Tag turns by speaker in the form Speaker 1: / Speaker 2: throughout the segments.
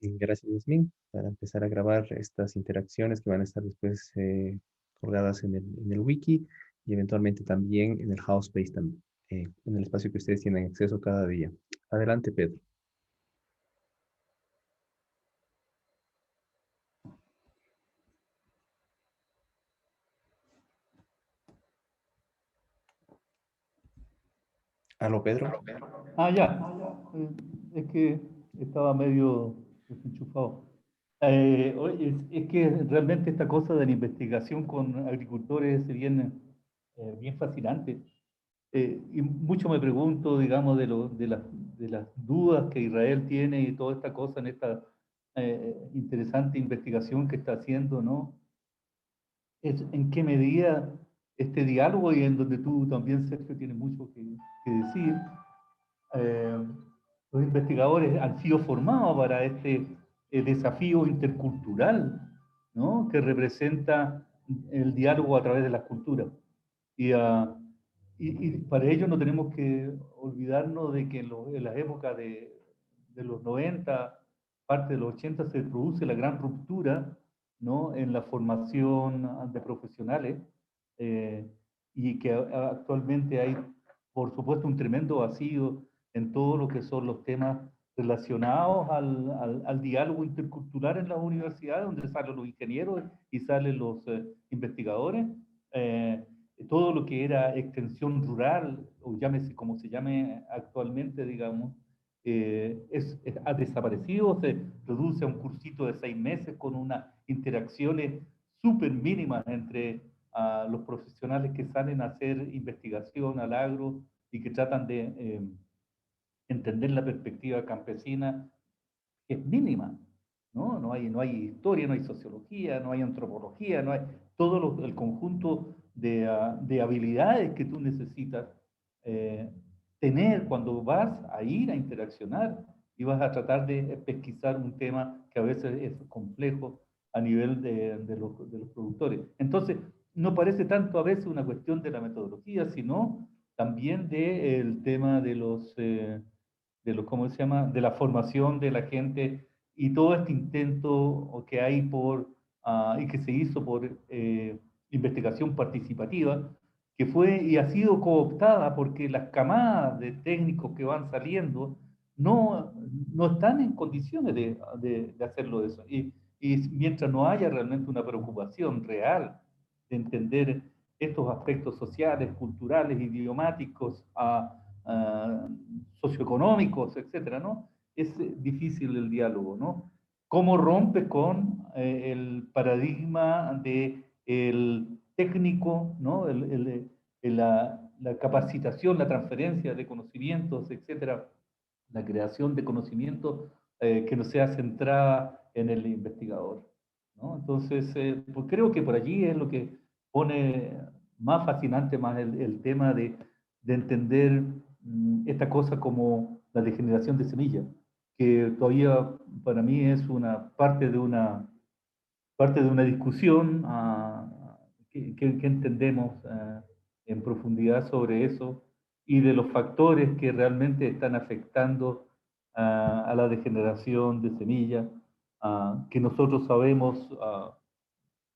Speaker 1: Y gracias, Yasmin, para empezar a grabar estas interacciones que van a estar después colgadas en el wiki y eventualmente también en el house space también, en el espacio que ustedes tienen acceso cada día. Adelante, Pedro. Aló, Pedro.
Speaker 2: Ya. Es que estaba medio desenchufado. Oye, es que realmente esta cosa de la investigación con agricultores se viene bien fascinante. Y mucho me pregunto, digamos, de las dudas que Israel tiene y toda esta cosa en esta interesante investigación que está haciendo, ¿no? Es en qué medida este diálogo y en donde tú también, Sergio, tienes mucho que decir. eh, los investigadores han sido formados para este desafío intercultural, ¿no? Que representa el diálogo a través de las culturas. Y, uh, y para ello no tenemos que olvidarnos de que en la época de los 90, parte de los 80, se produce la gran ruptura, ¿no? En la formación de profesionales eh, y que actualmente hay, por supuesto, un tremendo vacío en todo lo que son los temas relacionados al diálogo intercultural en las universidades, donde salen los ingenieros y salen los investigadores. Eh, Todo lo que era extensión rural, o llámese como se llame actualmente, digamos, ha desaparecido, se reduce a un cursito de 6 meses con unas interacciones súper mínimas entre los profesionales que salen a hacer investigación al agro y que tratan de entender la perspectiva campesina, que es mínima, ¿no? No hay historia, no hay sociología, no hay antropología, no hay todo el conjunto de habilidades que tú necesitas eh, tener cuando vas a ir a interaccionar y vas a tratar de pesquisar un tema que a veces es complejo a nivel de los productores. Entonces, no parece tanto a veces una cuestión de la metodología, sino también del tema de los, ¿cómo se llama?, de la formación de la gente y todo este intento que hay y que se hizo por investigación participativa, que fue y ha sido cooptada porque las camadas de técnicos que van saliendo no, no están en condiciones de hacerlo eso. Y mientras no haya realmente una preocupación real de entender estos aspectos sociales, culturales, idiomáticos, socioeconómicos, etcétera, ¿no? Es difícil el diálogo, ¿no? ¿Cómo rompe con el paradigma de el técnico, ¿no? La capacitación, la transferencia de conocimientos, etcétera, la creación de conocimientos que no sea centrada en el investigador, ¿no? Entonces, pues creo que por allí es lo que pone más fascinante más el tema de entender esta cosa como la degeneración de semillas, que todavía para mí es una parte de una discusión que entendemos en profundidad sobre eso y de los factores que realmente están afectando a la degeneración de semillas, que nosotros sabemos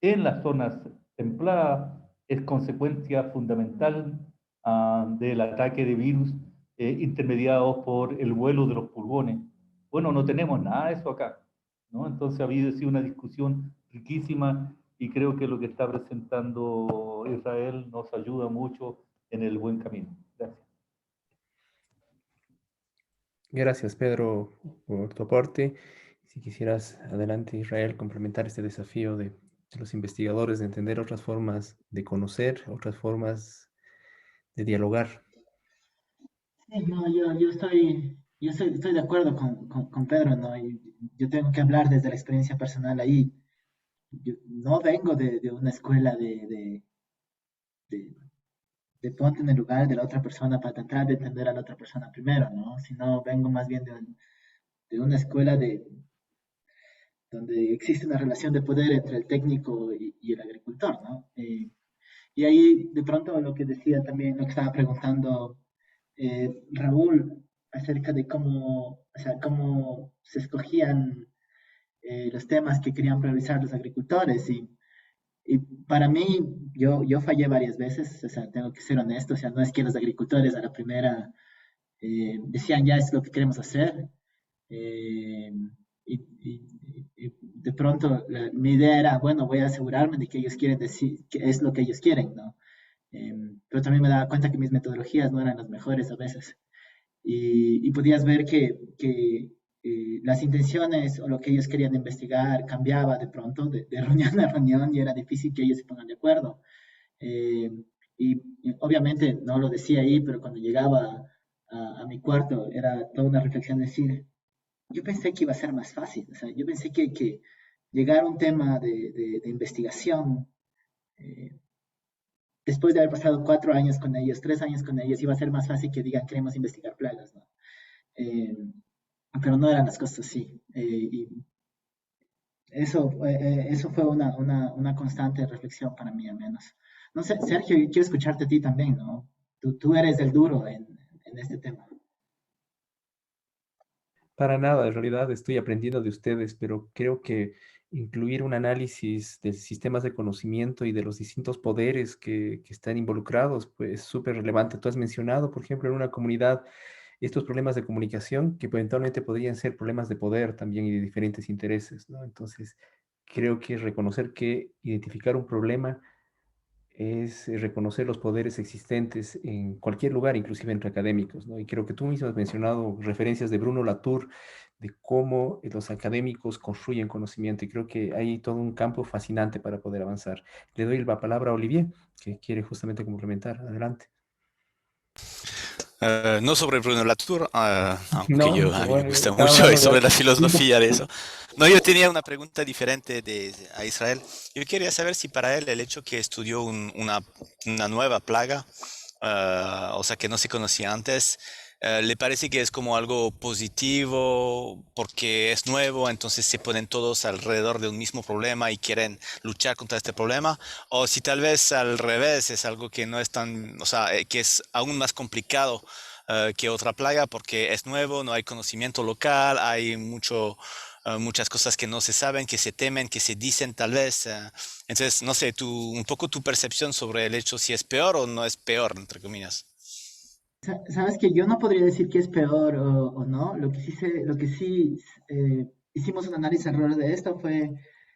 Speaker 2: en las zonas templadas es consecuencia fundamental del ataque de virus intermediados por el vuelo de los pulgones. Bueno, no tenemos nada de eso acá, ¿no? Entonces ha habido sí, una discusión riquísima y creo que lo que está presentando Israel nos ayuda mucho en el buen camino. Gracias.
Speaker 1: Gracias, Pedro, por tu aporte. Si quisieras, adelante, Israel, complementar este desafío de los investigadores de entender otras formas de conocer, otras formas de dialogar.
Speaker 3: Sí, no, estoy de acuerdo con Pedro, ¿no? Y yo tengo que hablar desde la experiencia personal ahí. Yo no vengo de una escuela de, de ponte en el lugar de la otra persona para tratar de entender a la otra persona primero, ¿no? Sino vengo más bien de una escuela donde existe una relación de poder entre el técnico y el agricultor, ¿no? Y ahí de pronto lo que decía también, lo que estaba preguntando Raúl acerca de cómo, o sea, cómo se escogían los temas que querían priorizar los agricultores. Y para mí, yo fallé varias veces, o sea, tengo que ser honesto, o sea, no es que los agricultores a la primera decían ya es lo que queremos hacer. eh, y de pronto mi idea era, bueno, voy a asegurarme de que ellos quieren decir, que es lo que ellos quieren, ¿no? Pero también me daba cuenta que mis metodologías no eran las mejores a veces. Y podías ver que las intenciones o lo que ellos querían investigar cambiaba de pronto, de reunión a reunión, y era difícil que ellos se pongan de acuerdo. Eh, y obviamente no lo decía ahí, pero cuando llegaba a mi cuarto era toda una reflexión de decir, yo pensé que iba a ser más fácil, o sea, yo pensé que llegar a un tema de investigación, eh, después de haber pasado 4 años con ellos, 3 años con ellos, iba a ser más fácil que digan queremos investigar plagas, ¿no? Eh, pero no eran las cosas así. Y eso fue una constante reflexión para mí al menos. No sé, Sergio, yo quiero escucharte a ti también, ¿no? Tú eres el duro en este tema.
Speaker 1: Para nada, en realidad estoy aprendiendo de ustedes, pero creo que incluir un análisis de sistemas de conocimiento y de los distintos poderes que están involucrados, pues es súper relevante. Tú has mencionado, por ejemplo, en una comunidad estos problemas de comunicación que eventualmente podrían ser problemas de poder también y de diferentes intereses, ¿no? Entonces, creo que reconocer que identificar un problema es reconocer los poderes existentes en cualquier lugar, inclusive entre académicos, ¿no? Y creo que tú mismo has mencionado referencias de Bruno Latour, de cómo los académicos construyen conocimiento, y creo que hay todo un campo fascinante para poder avanzar. Le doy la palabra a Olivier, que quiere justamente complementar. Adelante.
Speaker 4: No sobre Bruno Latour, aunque
Speaker 1: No,
Speaker 4: a mí me
Speaker 1: bueno,
Speaker 4: gusta
Speaker 1: estaba
Speaker 4: mucho, y
Speaker 1: hablando de
Speaker 4: sobre la
Speaker 1: otro.
Speaker 4: filosofía de eso. No, yo tenía una pregunta diferente a Israel. Yo quería saber si para él el hecho que estudió una nueva plaga, o sea, que no se conocía antes, le parece que es como algo positivo porque es nuevo, entonces se ponen todos alrededor de un mismo problema y quieren luchar contra este problema, o si tal vez al revés es algo que no es tan, o sea, que es aún más complicado que otra plaga porque es nuevo, no hay conocimiento local, hay muchas cosas que no se saben, que se temen, que se dicen tal vez. Entonces, no sé, un poco tu percepción sobre el hecho si es peor o no es peor, entre comillas.
Speaker 3: Sabes que yo no podría decir que es peor o no. Lo que sí hicimos un análisis error de esto fue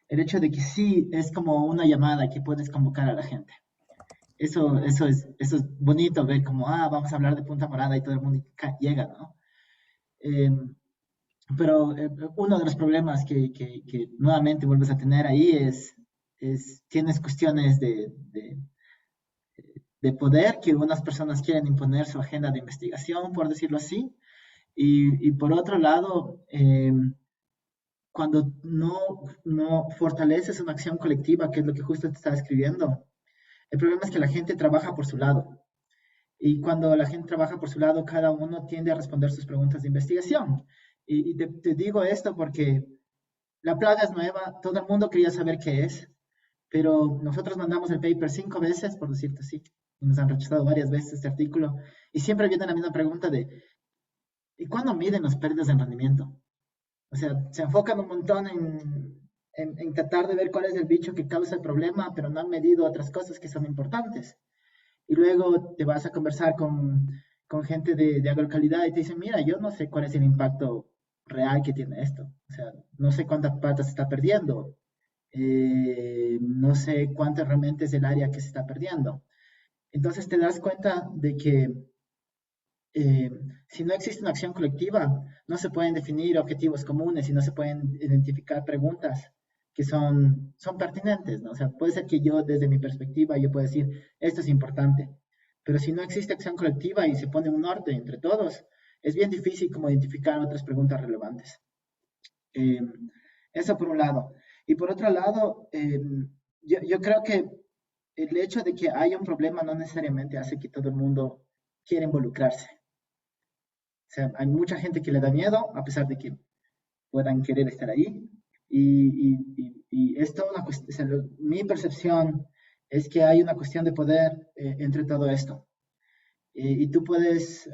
Speaker 3: el hecho de que sí es como una llamada que puedes convocar a la gente. Eso es bonito ver como, vamos a hablar de Punta Morada y todo el mundo llega, ¿no? Eh, pero uno de los problemas que nuevamente vuelves a tener ahí tienes cuestiones de poder que unas personas quieren imponer su agenda de investigación, por decirlo así, y por otro lado, cuando no fortaleces una acción colectiva, que es lo que justo te estaba escribiendo, el problema es que la gente trabaja por su lado. Y cuando la gente trabaja por su lado, cada uno tiende a responder sus preguntas de investigación. Y te digo esto porque la plaga es nueva, todo el mundo quería saber qué es, pero nosotros mandamos el paper 5 veces, por decirte así, y nos han rechazado varias veces este artículo, y siempre viene la misma pregunta de, ¿y cuándo miden las pérdidas de rendimiento? O sea, se enfocan un montón en tratar de ver cuál es el bicho que causa el problema, pero no han medido otras cosas que son importantes. Y luego te vas a conversar con gente de agrocalidad y te dicen, mira, yo no sé cuál es el impacto real que tiene esto. O sea, no sé cuántas patas se está perdiendo. No sé cuánto realmente es el área que se está perdiendo. Entonces te das cuenta de que eh, si no existe una acción colectiva, no se pueden definir objetivos comunes y no se pueden identificar preguntas que son pertinentes, ¿no? O sea, puede ser que yo, desde mi perspectiva, yo pueda decir, esto es importante, pero si no existe acción colectiva y se pone un norte entre todos, es bien difícil como identificar otras preguntas relevantes. Eh, Eso por un lado. Y por otro lado, yo creo que el hecho de que haya un problema no necesariamente hace que todo el mundo quiera involucrarse. O sea, hay mucha gente que le da miedo, a pesar de que puedan querer estar ahí. Y es toda una cuestión, o sea, mi percepción es que hay una cuestión de poder entre todo esto. Y tú puedes,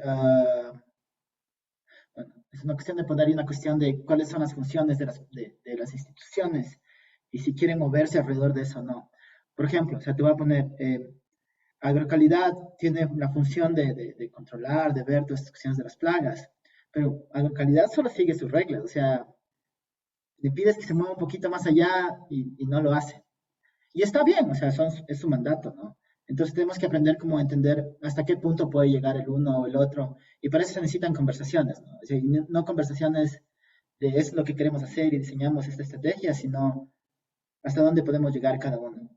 Speaker 3: bueno, es una cuestión de poder y una cuestión de cuáles son las funciones de las instituciones y si quieren moverse alrededor de eso o no. Por ejemplo, o sea, te voy a poner, agrocalidad tiene la función de controlar, de ver todas estas cuestiones de las plagas, pero agrocalidad solo sigue sus reglas, o sea, le pides que se mueva un poquito más allá y no lo hace. Y está bien, o sea, es su mandato, ¿no? Entonces tenemos que aprender cómo entender hasta qué punto puede llegar el uno o el otro, y para eso se necesitan conversaciones, ¿no? O sea, no conversaciones de es lo que queremos hacer y diseñamos esta estrategia, sino hasta dónde podemos llegar cada uno.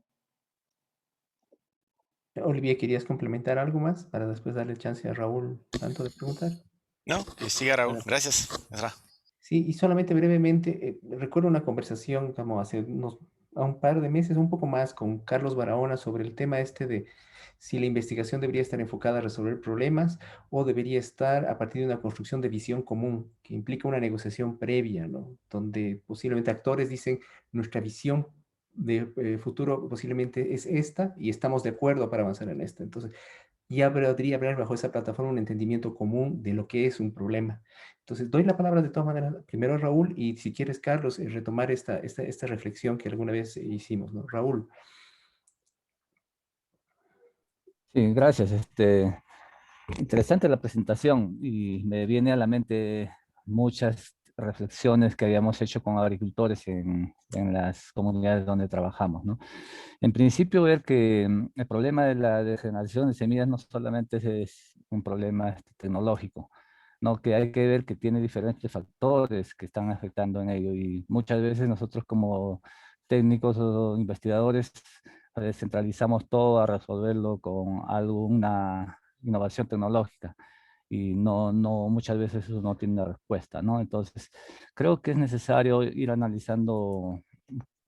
Speaker 1: Olivia, ¿querías complementar algo más para después darle chance a Raúl Santo de preguntar?
Speaker 4: No, que siga Raúl. Gracias. Ezra.
Speaker 1: Sí, y solamente brevemente, recuerdo una conversación como a un par de meses, un poco más, con Carlos Barahona sobre el tema este de si la investigación debería estar enfocada a resolver problemas o debería estar a partir de una construcción de visión común, que implica una negociación previa, ¿no? Donde posiblemente actores dicen, nuestra visión de futuro posiblemente es esta y estamos de acuerdo para avanzar en esta. Entonces, ya podría haber bajo esa plataforma un entendimiento común de lo que es un problema. Entonces, doy la palabra de todas maneras primero a Raúl y si quieres, Carlos, retomar esta reflexión que alguna vez hicimos, ¿no? Raúl.
Speaker 5: Sí, gracias. Interesante la presentación y me viene a la mente muchas reflexiones que habíamos hecho con agricultores en las comunidades donde trabajamos, ¿no? En principio, ver que el problema de la degeneración de semillas no solamente es un problema tecnológico, ¿no? Que hay que ver que tiene diferentes factores que están afectando en ello y muchas veces nosotros como técnicos o investigadores centralizamos todo a resolverlo con alguna innovación tecnológica y no muchas veces eso no tiene una respuesta, ¿no? Entonces, creo que es necesario ir analizando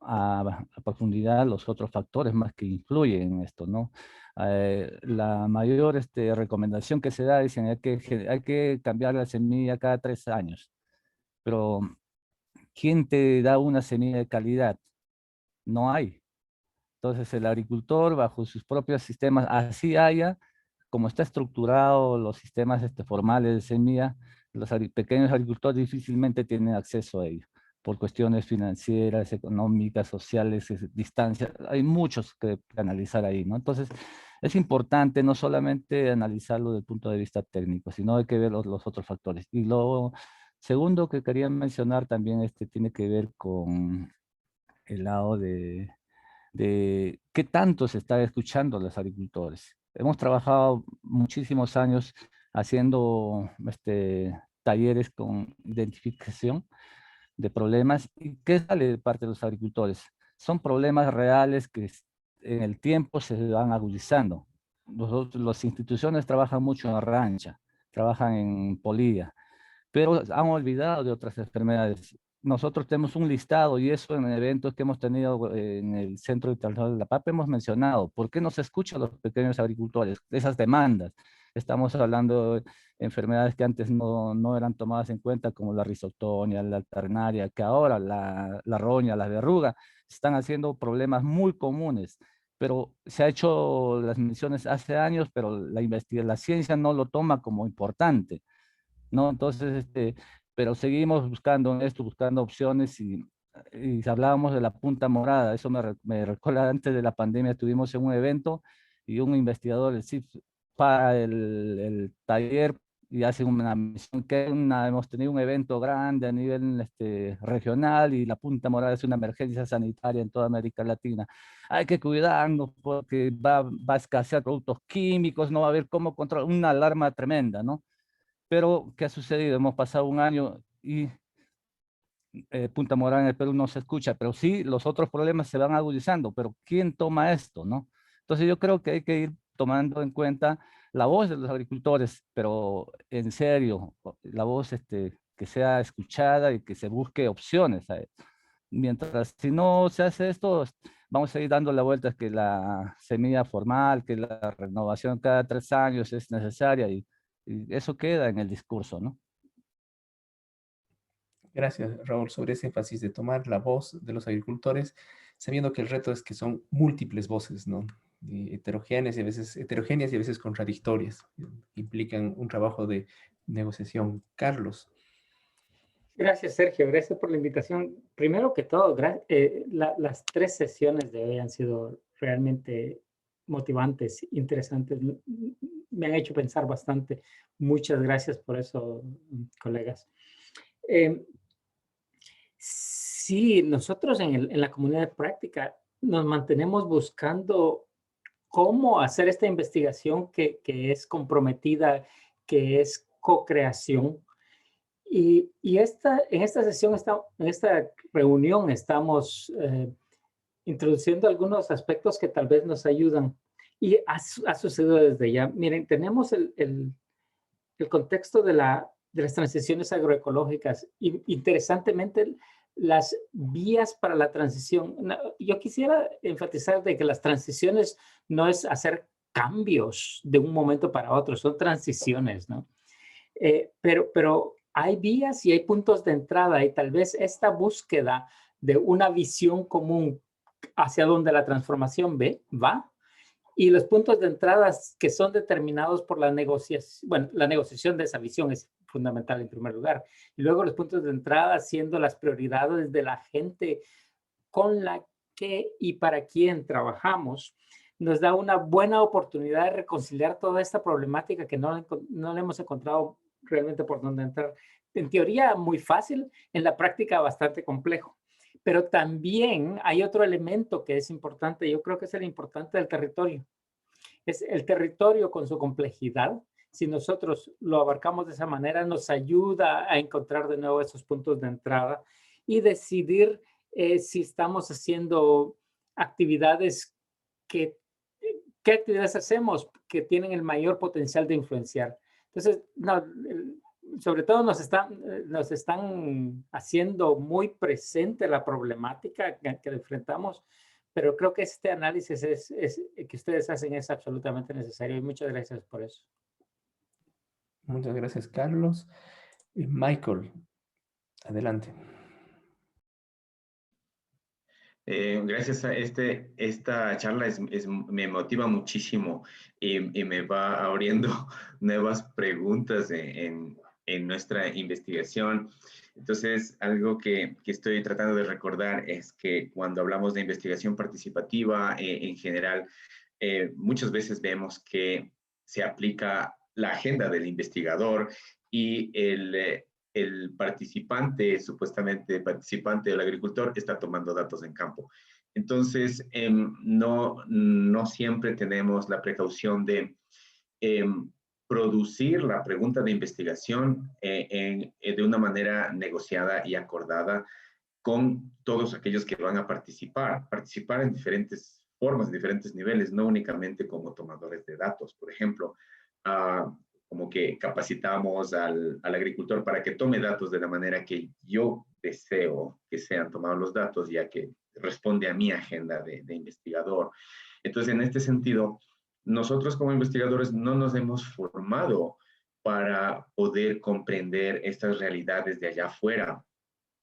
Speaker 5: a profundidad los otros factores más que influyen en esto, ¿no? La mayor recomendación que se da dicen hay que cambiar la semilla cada 3 años, pero ¿quién te da una semilla de calidad? No hay. Entonces el agricultor bajo sus propios sistemas, así haya, como está estructurado los sistemas formales de semilla, los pequeños agricultores difícilmente tienen acceso a ello por cuestiones financieras, económicas, sociales, distancias. Hay muchos que analizar ahí, ¿no? Entonces es importante no solamente analizarlo desde el punto de vista técnico, sino hay que ver los otros factores. Y lo segundo que quería mencionar también tiene que ver con el lado de qué tanto se está escuchando a los agricultores. Hemos trabajado muchísimos años haciendo talleres con identificación de problemas. ¿Y qué sale de parte de los agricultores? Son problemas reales que en el tiempo se van agudizando. Las instituciones trabajan mucho en rancha, trabajan en polilla, pero han olvidado de otras enfermedades. Nosotros tenemos un listado y eso en eventos que hemos tenido en el Centro Internacional de la PAP hemos mencionado. ¿Por qué no se escucha a los pequeños agricultores? Esas demandas. Estamos hablando de enfermedades que antes no eran tomadas en cuenta, como la rizotonia, la alternaria, que ahora la roña, la verruga, están haciendo problemas muy comunes. Pero se ha hecho las mediciones hace años, pero la ciencia no lo toma como importante, ¿no? Entonces, pero seguimos buscando en esto, buscando opciones y hablábamos de la punta morada. Eso me recuerda antes de la pandemia, estuvimos en un evento y un investigador del CIF para el taller y hace una misión hemos tenido un evento grande a nivel regional y la punta morada es una emergencia sanitaria en toda América Latina. Hay que cuidarnos porque va a escasear productos químicos, no va a haber cómo controlar, una alarma tremenda, ¿no? Pero, ¿qué ha sucedido? Hemos pasado un año y Punta Morada en el Perú no se escucha, pero sí los otros problemas se van agudizando, pero ¿quién toma esto, no? Entonces yo creo que hay que ir tomando en cuenta la voz de los agricultores, pero en serio, la voz que sea escuchada y que se busque opciones a esto. Mientras, si no se hace esto, vamos a ir dando la vuelta que la semilla formal, que la renovación cada 3 años es necesaria y eso queda en el discurso, ¿no?
Speaker 1: Gracias, Raúl, sobre ese énfasis de tomar la voz de los agricultores, sabiendo que el reto es que son múltiples voces, ¿no? Heterogéneas y a veces contradictorias, implican un trabajo de negociación. Carlos.
Speaker 6: Gracias, Sergio. Gracias por la invitación. Primero que todo, las 3 sesiones de hoy han sido realmente motivantes, interesantes. Me han hecho pensar bastante. Muchas gracias por eso, colegas. Sí, nosotros en la comunidad de práctica nos mantenemos buscando cómo hacer esta investigación que es comprometida, que es co-creación. En esta sesión, en esta reunión, estamos introduciendo algunos aspectos que tal vez nos ayudan. Y ha sucedido desde ya. Miren, tenemos el contexto de las transiciones agroecológicas. Interesantemente, las vías para la transición. Yo quisiera enfatizar de que las transiciones no es hacer cambios de un momento para otro, son transiciones, ¿no? Pero hay vías y hay puntos de entrada y tal vez esta búsqueda de una visión común hacia donde la transformación va y los puntos de entrada que son determinados por la negociación, bueno, la negociación de esa visión es fundamental en primer lugar. Y luego los puntos de entrada siendo las prioridades de la gente con la que y para quién trabajamos, nos da una buena oportunidad de reconciliar toda esta problemática que no le hemos encontrado realmente por dónde entrar. En teoría muy fácil, en la práctica bastante complejo. Pero también hay otro elemento que es importante, yo creo que es el importante del territorio. Es el territorio con su complejidad. Si nosotros lo abarcamos de esa manera, nos ayuda a encontrar de nuevo esos puntos de entrada y decidir si estamos haciendo actividades ¿qué actividades hacemos que tienen el mayor potencial de influenciar? Entonces, no, sobre todo nos están haciendo muy presente la problemática que enfrentamos, pero creo que este análisis que ustedes hacen es absolutamente necesario y muchas gracias por eso.
Speaker 1: Muchas gracias, Carlos. Michael, adelante.
Speaker 7: Gracias a esta charla me motiva muchísimo y me va abriendo nuevas preguntas en nuestra investigación. Entonces, algo que estoy tratando de recordar es que cuando hablamos de investigación participativa en general, muchas veces vemos que se aplica la agenda del investigador y el participante, supuestamente participante del agricultor, está tomando datos en campo. Entonces, no siempre tenemos la precaución de producir la pregunta de investigación de una manera negociada y acordada con todos aquellos que van a participar en diferentes formas, en diferentes niveles, no únicamente como tomadores de datos. Por ejemplo, como que capacitamos al agricultor para que tome datos de la manera que yo deseo que sean tomados los datos, ya que responde a mi agenda de investigador. Entonces, en este sentido, nosotros como investigadores no nos hemos formado para poder comprender estas realidades de allá afuera,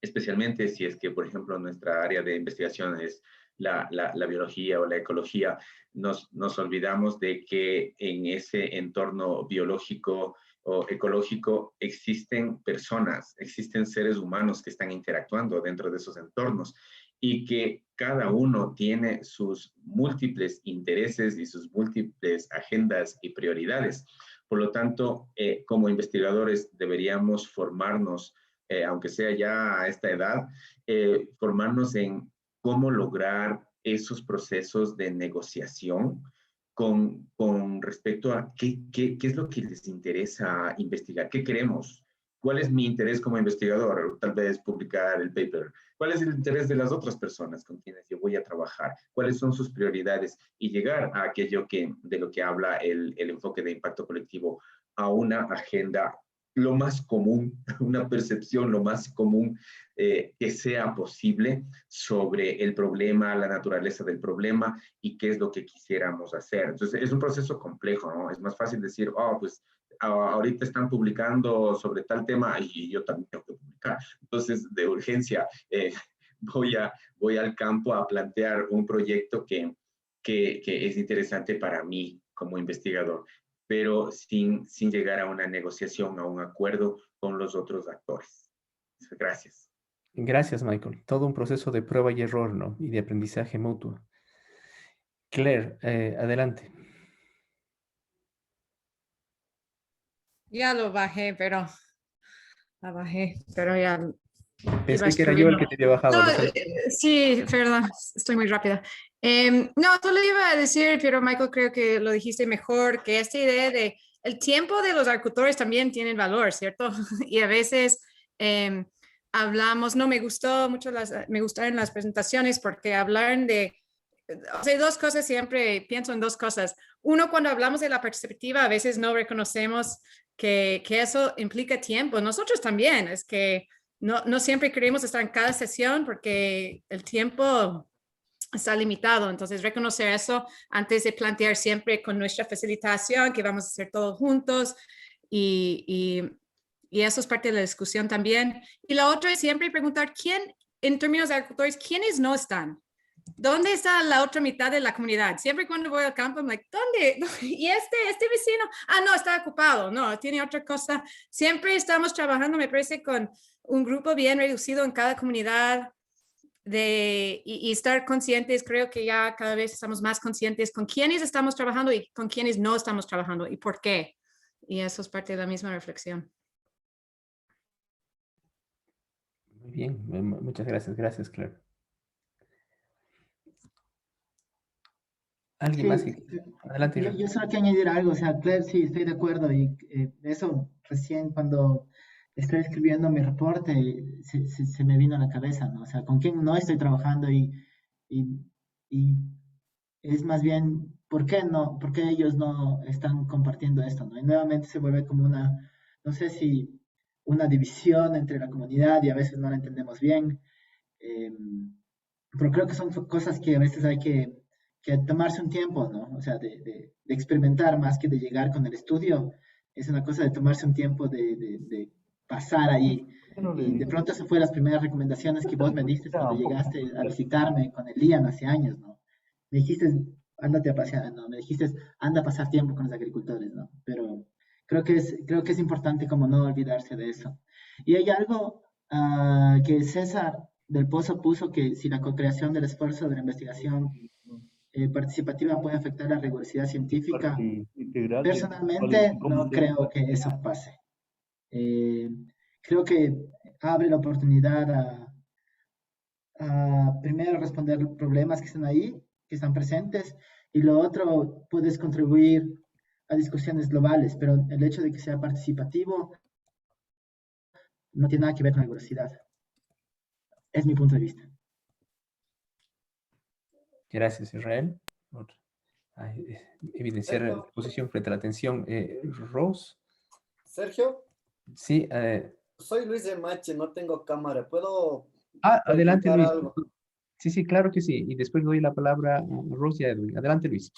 Speaker 7: especialmente si es que, por ejemplo, nuestra área de investigación es la biología o la ecología. Nos olvidamos de que en ese entorno biológico o ecológico existen personas, existen seres humanos que están interactuando dentro de esos entornos y que cada uno tiene sus múltiples intereses y sus múltiples agendas y prioridades. Por lo tanto, como investigadores deberíamos formarnos, aunque sea ya a esta edad, formarnos en cómo lograr esos procesos de negociación con respecto a qué es lo que les interesa investigar, qué queremos, cuál es mi interés como investigador, tal vez publicar el paper, cuál es el interés de las otras personas con quienes yo voy a trabajar, cuáles son sus prioridades y llegar a aquello de lo que habla el enfoque de impacto colectivo, a una agenda lo más común, una percepción lo más común que sea posible sobre el problema, la naturaleza del problema y qué es lo que quisiéramos hacer. Entonces, es un proceso complejo, ¿no? Es más fácil decir, oh, pues ahorita están publicando sobre tal tema y yo también tengo que publicar. Entonces, de urgencia, voy al campo a plantear un proyecto que es interesante para mí como investigador, pero sin llegar a una negociación, a un acuerdo con los otros actores. Gracias.
Speaker 1: Gracias, Michael. Todo un proceso de prueba y error, ¿no? Y de aprendizaje mutuo. Claire, adelante.
Speaker 8: Ya lo bajé, pero ya iba
Speaker 1: Pensé que era yo el
Speaker 8: escribiendo.
Speaker 1: que te había bajado.
Speaker 8: No,
Speaker 1: Lo siento.
Speaker 8: sí, perdón, estoy muy rápida. No, solo iba a decir, pero Michael, creo que lo dijiste mejor, que esta idea de el tiempo de los agricultores también tiene valor, ¿cierto? Y a veces hablamos, no, me gustó mucho, me gustaron las presentaciones porque hablaron de, o sea, dos cosas, siempre pienso en dos cosas. Uno, cuando hablamos de la perspectiva, a veces no reconocemos que eso implica tiempo. Nosotros también, es que no siempre queremos estar en cada sesión porque el tiempo está limitado. Entonces, reconocer eso antes de plantear siempre con nuestra facilitación que vamos a hacer todos juntos y eso es parte de la discusión también. Y la otra es siempre preguntar quién, en términos de agricultores, quiénes no están. ¿Dónde está la otra mitad de la comunidad? Siempre cuando voy al campo, I'm like, ¿dónde? ¿Y este vecino? Ah, no, está ocupado. No, tiene otra cosa. Siempre estamos trabajando, me parece, con un grupo bien reducido en cada comunidad y estar conscientes. Creo que ya cada vez estamos más conscientes con quiénes estamos trabajando y con quiénes no estamos trabajando y por qué. Y eso es parte de la misma reflexión.
Speaker 1: Muy bien, muchas gracias. Gracias, Claire. ¿Alguien más? Adelante,
Speaker 3: yo solo quiero añadir algo, o sea, Claire, sí, estoy de acuerdo, y eso recién cuando estoy escribiendo mi reporte se me vino a la cabeza, ¿no? O sea, con quién no estoy trabajando y, y es más bien, ¿por qué no? ¿Por qué ellos no están compartiendo esto, ¿no? Y nuevamente se vuelve como una, no sé si una división entre la comunidad y a veces no la entendemos bien, eh, pero creo que son cosas que a veces hay que tomarse un tiempo, ¿no? O sea, de experimentar más que de llegar con el estudio. Es una cosa de tomarse un tiempo de pasar ahí. Y de pronto esas fueron las primeras recomendaciones que vos me diste cuando llegaste a visitarme con el Liam hace años, ¿no? Me dijiste, ándate a pasear, ¿no? Me dijiste, anda a pasar tiempo con los agricultores, ¿no? Pero creo que es importante como no olvidarse de eso. Y hay algo que César del Pozo puso, que si la co-creación del esfuerzo de la investigación participativa puede afectar la rigurosidad científica. Personalmente no creo que eso pase. Creo que abre la oportunidad a primero responder problemas que están ahí, que están presentes, y lo otro, puedes contribuir a discusiones globales, pero el hecho de que sea participativo no tiene nada que ver con la rigurosidad. Es mi punto de vista.
Speaker 1: Gracias, Israel, por evidenciar la posición frente a la atención. Rose.
Speaker 9: Sergio.
Speaker 1: Sí.
Speaker 9: Soy Luis de Mache, no tengo cámara. ¿Puedo
Speaker 1: adelante, Luis.
Speaker 9: algo?
Speaker 1: Sí, claro que sí. Y después doy la palabra a Rose y a Edwin. Adelante, Luis.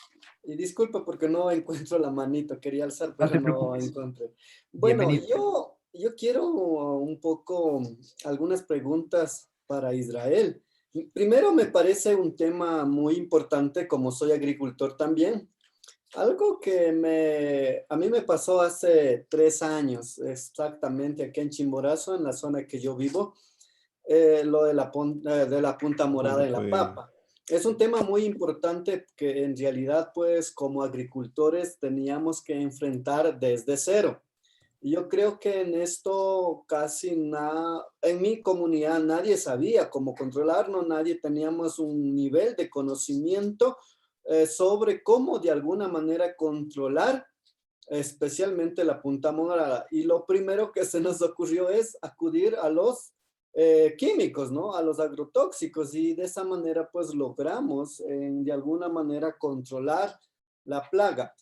Speaker 9: Y disculpa porque no encuentro la manito. Quería alzar, pero no encontré. Bueno, yo quiero un poco algunas preguntas para Israel. Primero, me parece un tema muy importante, como soy agricultor también. Algo que a mí me pasó hace 3 años, exactamente aquí en Chimborazo, en la zona que yo vivo, lo de la punta morada en la papa. Es un tema muy importante que en realidad, pues, como agricultores teníamos que enfrentar desde cero. Yo creo que en esto casi nada, en mi comunidad nadie sabía cómo controlarlo, nadie teníamos un nivel de conocimiento sobre cómo de alguna manera controlar especialmente la punta morada. Y lo primero que se nos ocurrió es acudir a los químicos, ¿no? A los agrotóxicos, y de esa manera pues logramos de alguna manera controlar la plaga.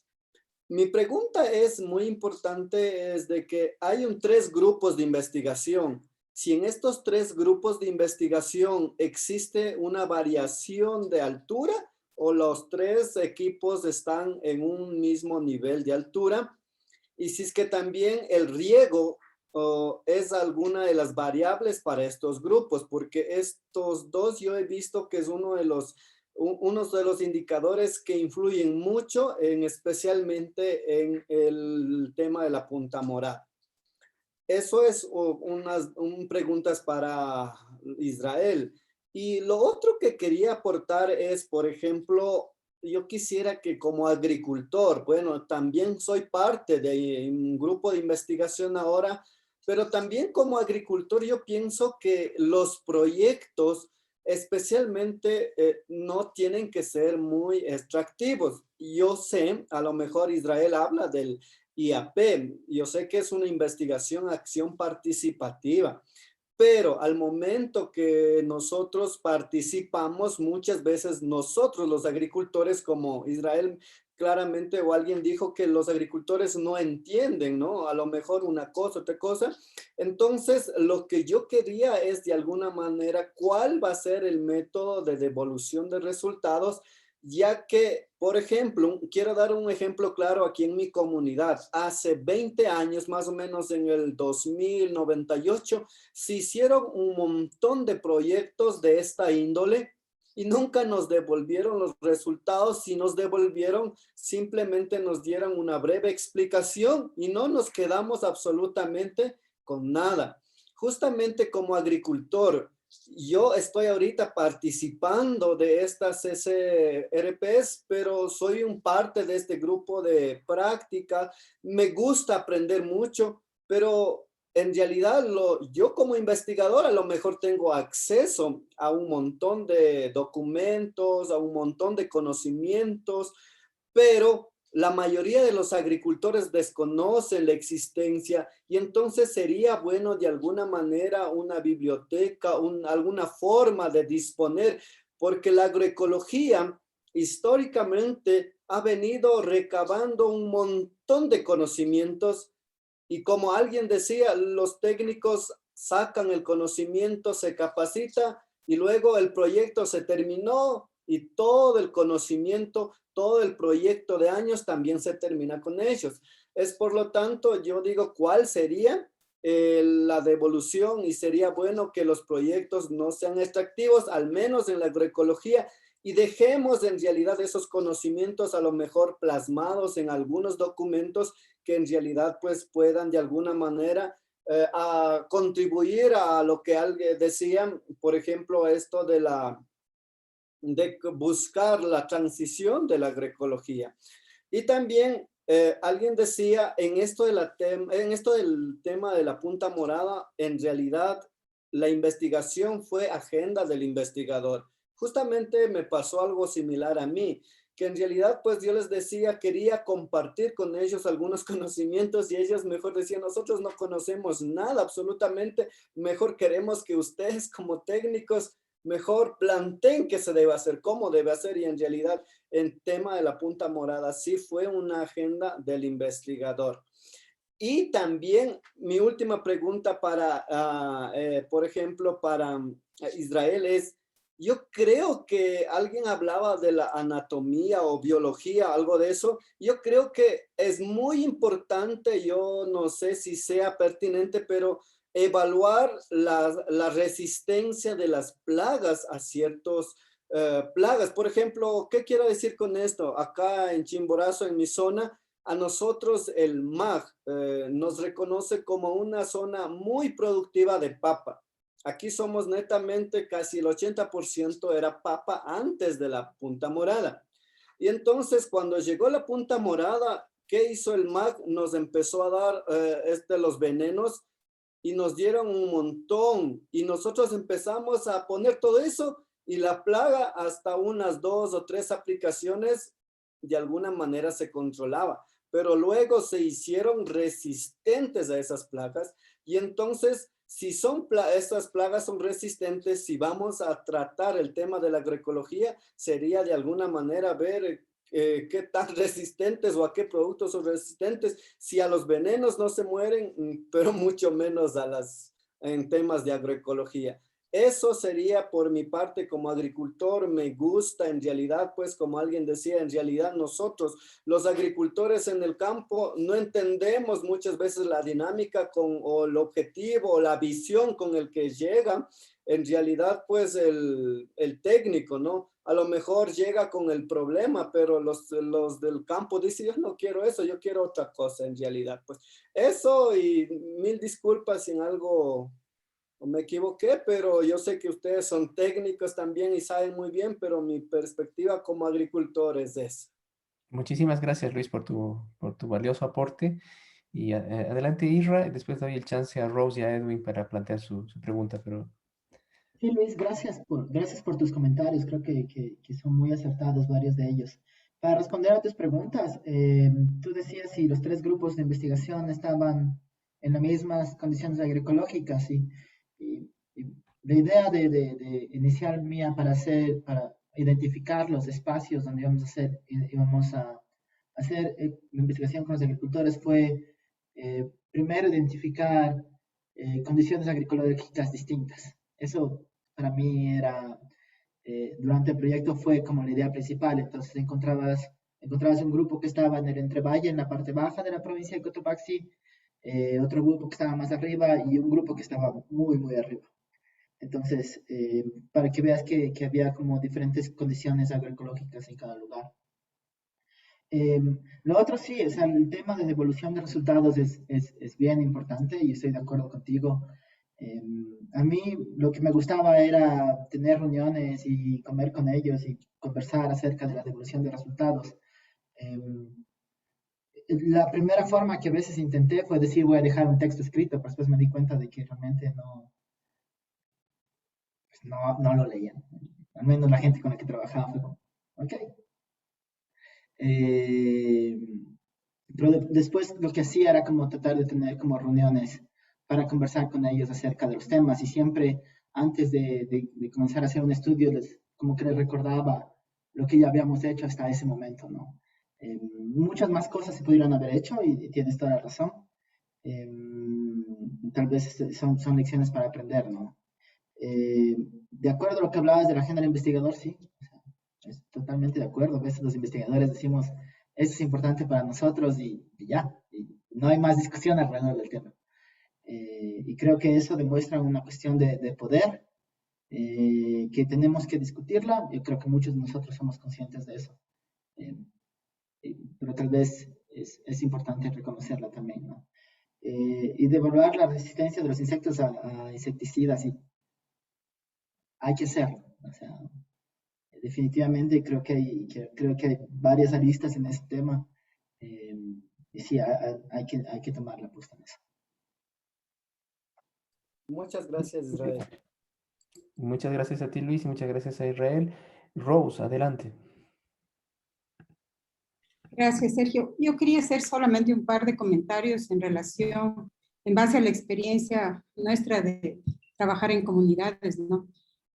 Speaker 9: Mi pregunta es muy importante, es de que hay 3 grupos de investigación. Si en estos 3 grupos de investigación existe una variación de altura o los 3 equipos están en un mismo nivel de altura, y si es que también el riego es alguna de las variables para estos grupos, porque estos 2 yo he visto que es uno de los indicadores que influyen mucho, especialmente en el tema de la punta morada. eso es preguntas para Israel. Y lo otro que quería aportar es, por ejemplo, yo quisiera que como agricultor, bueno, también soy parte de un grupo de investigación ahora, pero también como agricultor yo pienso que los proyectos especialmente no tienen que ser muy extractivos. Yo sé, a lo mejor Israel habla del IAP, yo sé que es una investigación, acción participativa, pero al momento que nosotros participamos, muchas veces nosotros los agricultores, como Israel claramente o alguien dijo que los agricultores no entienden, ¿no? A lo mejor una cosa, otra cosa. Entonces, lo que yo quería es de alguna manera, ¿cuál va a ser el método de devolución de resultados? Ya que, por ejemplo, quiero dar un ejemplo claro aquí en mi comunidad. Hace 20 años, más o menos en el 2098, se hicieron un montón de proyectos de esta índole y nunca nos devolvieron los resultados. Si nos devolvieron, simplemente nos dieron una breve explicación y no nos quedamos absolutamente con nada. Justamente como agricultor, yo estoy ahorita participando de estas SRPs, pero soy un parte de este grupo de práctica. Me gusta aprender mucho, pero en realidad yo como investigador a lo mejor tengo acceso a un montón de documentos, a un montón de conocimientos, pero la mayoría de los agricultores desconocen la existencia y entonces sería bueno de alguna manera una biblioteca, alguna forma de disponer, porque la agroecología históricamente ha venido recabando un montón de conocimientos y como alguien decía, los técnicos sacan el conocimiento, se capacita y luego el proyecto se terminó y todo el conocimiento, todo el proyecto de años también se termina con ellos. Es por lo tanto, yo digo, ¿cuál sería la devolución? Y sería bueno que los proyectos no sean extractivos, al menos en la agroecología, y dejemos en realidad esos conocimientos a lo mejor plasmados en algunos documentos que en realidad pues puedan de alguna manera a contribuir a lo que alguien decía, por ejemplo, esto de buscar la transición de la agroecología. Y también alguien decía en esto del tema de la punta morada, en realidad la investigación fue agenda del investigador. Justamente me pasó algo similar a mí, que en realidad pues yo les decía, quería compartir con ellos algunos conocimientos y ellos mejor decían, nosotros no conocemos nada absolutamente, mejor queremos que ustedes como técnicos mejor planteen qué se debe hacer, cómo debe hacer, y en realidad el tema de la punta morada sí fue una agenda del investigador. Y también mi última pregunta para, por ejemplo, para Israel es, yo creo que alguien hablaba de la anatomía o biología, algo de eso. Yo creo que es muy importante, yo no sé si sea pertinente, pero evaluar la resistencia de las plagas a ciertos plagas. Por ejemplo, ¿qué quiero decir con esto? Acá en Chimborazo, en mi zona, a nosotros el MAG nos reconoce como una zona muy productiva de papa. Aquí somos netamente, casi el 80% era papa antes de la punta morada. Y entonces cuando llegó la punta morada, ¿qué hizo el MAG? Nos empezó a dar los venenos y nos dieron un montón. Y nosotros empezamos a poner todo eso y la plaga hasta unas 2 o 3 aplicaciones de alguna manera se controlaba. Pero luego se hicieron resistentes a esas plagas y entonces si estas plagas son resistentes, si vamos a tratar el tema de la agroecología, sería de alguna manera ver qué tan resistentes o a qué productos son resistentes. Si a los venenos no se mueren, pero mucho menos en temas de agroecología. Eso sería por mi parte como agricultor. Me gusta en realidad, pues como alguien decía, en realidad nosotros los agricultores en el campo no entendemos muchas veces la dinámica o el objetivo o la visión con el que llega en realidad pues el técnico, ¿no? A lo mejor llega con el problema, pero los del campo dicen, yo no quiero eso, yo quiero otra cosa en realidad. Pues eso, y mil disculpas si en algo me equivoqué, pero yo sé que ustedes son técnicos también y saben muy bien, pero mi perspectiva como agricultor es esa.
Speaker 1: Muchísimas gracias, Luis, por tu valioso aporte. Y adelante, Isra, y después doy el chance a Rose y a Edwin para plantear su pregunta, pero...
Speaker 3: Sí, Luis, gracias por tus comentarios. Creo que son muy acertados varios de ellos. Para responder a tus preguntas, tú decías si los tres grupos de investigación estaban en las mismas condiciones agroecológicas. Y la idea de inicial mía para identificar los espacios donde íbamos a hacer la investigación con los agricultores fue primero identificar condiciones agroecológicas distintas. Eso para mí era, durante el proyecto fue como la idea principal. Entonces encontrabas un grupo que estaba en el entrevalle, en la parte baja de la provincia de Cotopaxi, otro grupo que estaba más arriba y un grupo que estaba muy, muy arriba. Entonces, para que veas que había como diferentes condiciones agroecológicas en cada lugar. Lo otro sí, o sea, el tema de devolución de resultados es bien importante y estoy de acuerdo contigo. A mí lo que me gustaba era tener reuniones y comer con ellos y conversar acerca de la devolución de resultados. La primera forma que a veces intenté fue decir voy a dejar un texto escrito, pero después me di cuenta de que realmente no lo leían. Al menos la gente con la que trabajaba fue como, ok. Pero después lo que hacía era como tratar de tener como reuniones para conversar con ellos acerca de los temas y siempre antes de comenzar a hacer un estudio como que les recordaba lo que ya habíamos hecho hasta ese momento, ¿no? Muchas más cosas se pudieron haber hecho y tienes toda la razón. Tal vez son lecciones para aprender, ¿no? De acuerdo a lo que hablabas de la agenda del investigador, sí, o sea, totalmente de acuerdo. A veces los investigadores decimos, esto es importante para nosotros y ya, y no hay más discusión alrededor del tema. Y creo que eso demuestra una cuestión de poder que tenemos que discutirla. Yo creo que muchos de nosotros somos conscientes de eso. Pero tal vez es importante reconocerla también, ¿no? Y de evaluar la resistencia de los insectos a insecticidas, y hay que hacerlo. O sea, definitivamente creo que hay varias aristas en este tema. Y sí, hay que tomar la puesta en eso.
Speaker 9: Muchas gracias, Israel.
Speaker 1: Muchas gracias a ti, Luis, y muchas gracias a Israel. Rose, adelante.
Speaker 10: Gracias, Sergio. Yo quería hacer solamente un par de comentarios en base a la experiencia nuestra de trabajar en comunidades, ¿no?